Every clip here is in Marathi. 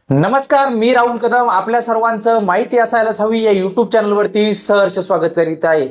नमस्कार, मी राहुल कदम आपल्या सर्वांचं माहिती असायलाच हवी या युट्यूब चॅनलवरती सहर्ष स्वागत करीत आहे।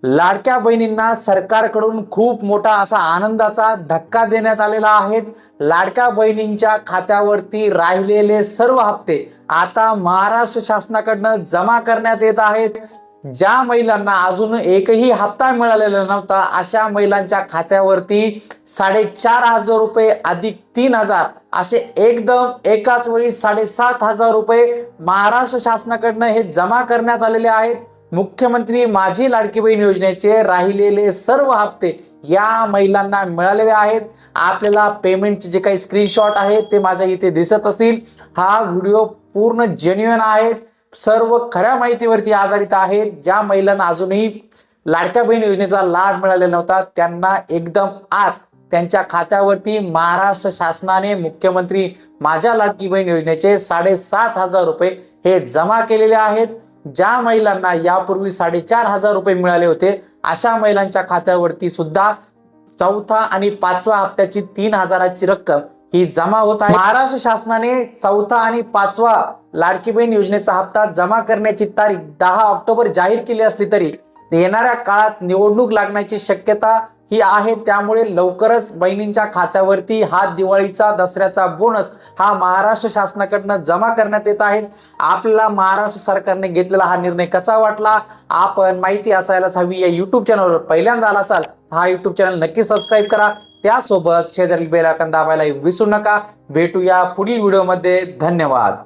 लाडक्या बहिणींना सरकारकडून खूप मोठा असा आनंदाचा धक्का देण्यात आलेला आहे। लाडक्या बहिणींच्या खात्यावरती राहिलेले सर्व हप्ते आता महाराष्ट्र शासनाकडून जमा करण्यात येत आहेत। ज्या महिलांना अजून एकही हप्ता मिळालेला नव्हता अशा महिलांच्या खात्यावरती 4,500 रुपये अधिक 3,000 असे एकदम एकाच वेळी 7,500 रुपये महाराष्ट्र शासनाकडून हे जमा करण्यात आलेले आहेत। मुख्यमंत्री माझी लाडकी बहीण योजनेचे राहिलेले सर्व हप्ते या महिलांना मिळालेले आहेत। आपल्याला पेमेंटचे जे काही स्क्रीनशॉट आहेत ते माझ्या इथे दिसत असतील। हा व्हिडिओ पूर्ण जेन्युइन आहे, सर्व खऱ्या माहितीवरती आधारित आहे। ज्या महिलांना अजूनही लाडक्या बहीण योजनेचा लाभ मिळालेला नव्हता त्यांना एकदम आज त्यांच्या खात्यावरती महाराष्ट्र शासनाने मुख्यमंत्री माझ्या लाडकी बहीण योजनेचे 7,500 रुपये हे जमा केलेले आहेत। ज्या महिलांना यापूर्वी 4,500 रुपये मिळाले होते अशा महिलांच्या खात्यावरती सुद्धा चौथा आणि पाचव्या हप्त्याची 3,000ची रक्कम ही जमा होत आहे। महाराष्ट्र शासनाने चौथा आणि पाचवा लाडकी बहीण योजनेचा हप्ता जमा करण्याची तारीख 10 ऑक्टोबर जाहीर केली असली तरी येणाऱ्या काळात निवडणूक लागण्याची शक्यता ही आहे। त्यामुळे लवकरच बहिणींच्या खात्यावरती हा दिवाळीचा दसऱ्याचा बोनस हा महाराष्ट्र शासनाकडून जमा करण्यात येत आहे। आपल्याला महाराष्ट्र सरकारने घेतलेला हा निर्णय कसा वाटला? आपण माहिती असायलाच हवी या युट्यूब चॅनलवर पहिल्यांदा आला असाल हा युट्यूब चॅनल नक्की सबस्क्राईब करा। त्यासोबत शेजारील बेल आयकॉन दाबायला विसरू नका। भेटूया पुढील व्हिडिओमध्ये। धन्यवाद।